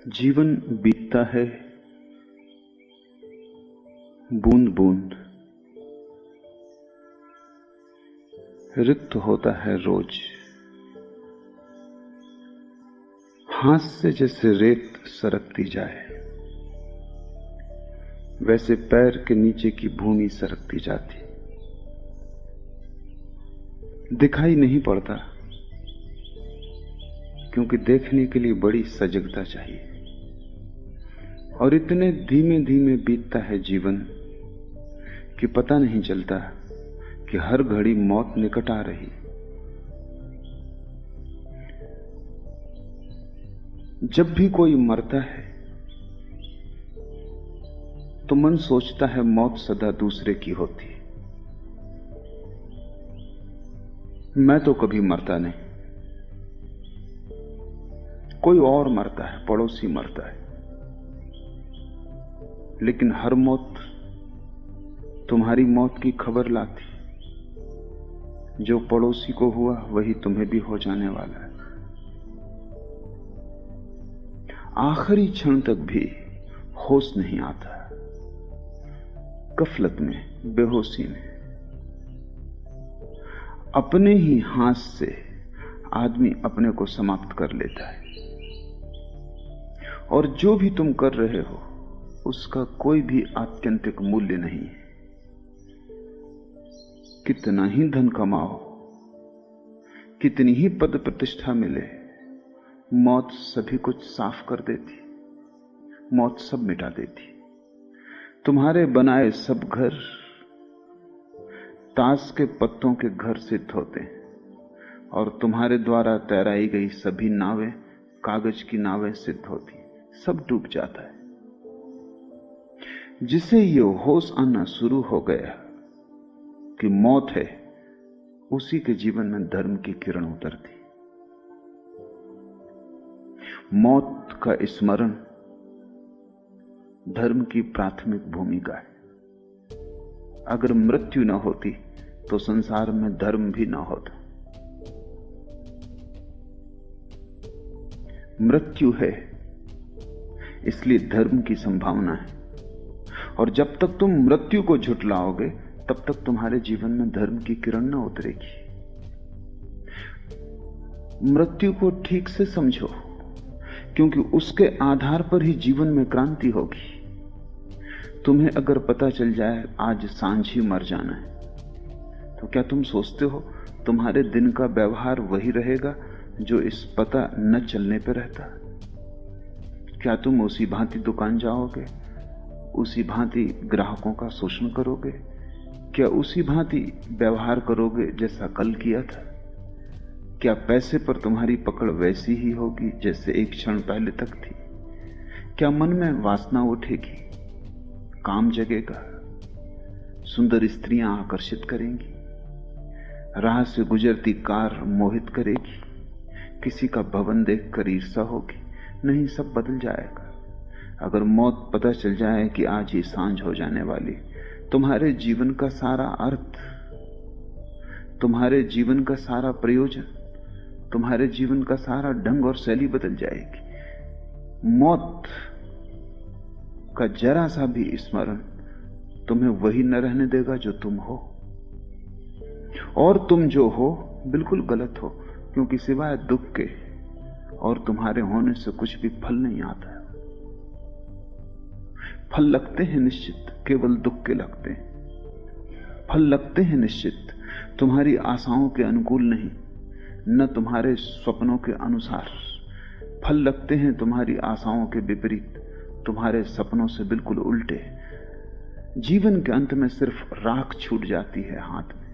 जीवन बीतता है बूंद बूंद, रिक्त होता है रोज। हाथ से जैसे रेत सरकती जाए, वैसे पैर के नीचे की भूमि सरकती जाती। दिखाई नहीं पड़ता, क्योंकि देखने के लिए बड़ी सजगता चाहिए। और इतने धीमे धीमे बीतता है जीवन कि पता नहीं चलता कि हर घड़ी मौत निकट आ रही। जब भी कोई मरता है तो मन सोचता है मौत सदा दूसरे की होती। मैं तो कभी मरता नहीं, कोई और मरता है, पड़ोसी मरता है। लेकिन हर मौत तुम्हारी मौत की खबर लाती। जो पड़ोसी को हुआ वही तुम्हें भी हो जाने वाला है। आखिरी क्षण तक भी होश नहीं आता, गफलत में, बेहोशी में। अपने ही हाथ से आदमी अपने को समाप्त कर लेता है। और जो भी तुम कर रहे हो उसका कोई भी आत्यंतिक मूल्य नहीं है। कितना ही धन कमाओ, कितनी ही पद प्रतिष्ठा मिले, मौत सभी कुछ साफ कर देती। मौत सब मिटा देती। तुम्हारे बनाए सब घर ताश के पत्तों के घर सिद्ध होते हैं, और तुम्हारे द्वारा तैराई गई सभी नावें कागज की नावें सिद्ध होती। सब डूब जाता है। जिसे ये होश आना शुरू हो गया कि मौत है, उसी के जीवन में धर्म की किरण उतरती। मौत का स्मरण धर्म की प्राथमिक भूमिका है। अगर मृत्यु न होती तो संसार में धर्म भी न होता। मृत्यु है इसलिए धर्म की संभावना है। और जब तक तुम मृत्यु को झुठलाओगे तब तक तुम्हारे जीवन में धर्म की किरण न उतरेगी। मृत्यु को ठीक से समझो, क्योंकि उसके आधार पर ही जीवन में क्रांति होगी। तुम्हें अगर पता चल जाए आज सांझ ही मर जाना है, तो क्या तुम सोचते हो तुम्हारे दिन का व्यवहार वही रहेगा जो इस पता न चलने पर रहता? क्या तुम उसी भांति दुकान जाओगे, उसी भांति ग्राहकों का शोषण करोगे? क्या उसी भांति व्यवहार करोगे जैसा कल किया था? क्या पैसे पर तुम्हारी पकड़ वैसी ही होगी जैसे एक क्षण पहले तक थी? क्या मन में वासना उठेगी, काम जगेगा, सुंदर स्त्रियां आकर्षित करेंगी, राह से गुजरती कार मोहित करेगी, किसी का भवन देखकर ईर्ष्या होगी? नहीं, सब बदल जाएगा। अगर मौत पता चल जाए कि आज ही सांझ हो जाने वाली, तुम्हारे जीवन का सारा अर्थ, तुम्हारे जीवन का सारा प्रयोजन, तुम्हारे जीवन का सारा ढंग और शैली बदल जाएगी। मौत का जरा सा भी स्मरण तुम्हें वही न रहने देगा जो तुम हो। और तुम जो हो बिल्कुल गलत हो, क्योंकि सिवाय दुख के और तुम्हारे होने से कुछ भी फल नहीं आता। फल लगते हैं निश्चित, केवल दुख के लगते हैं। फल लगते हैं निश्चित, तुम्हारी आशाओं के अनुकूल नहीं, न तुम्हारे स्वप्नों के अनुसार। फल लगते हैं तुम्हारी आशाओं के विपरीत, तुम्हारे सपनों से बिल्कुल उल्टे। जीवन के अंत में सिर्फ राख छूट जाती है हाथ में,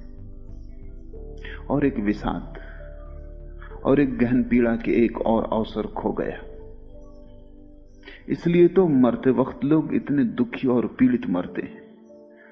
और एक विषाद और एक गहन पीड़ा के एक और अवसर खो गया। इसलिए तो मरते वक्त लोग इतने दुखी और पीड़ित मरते हैं।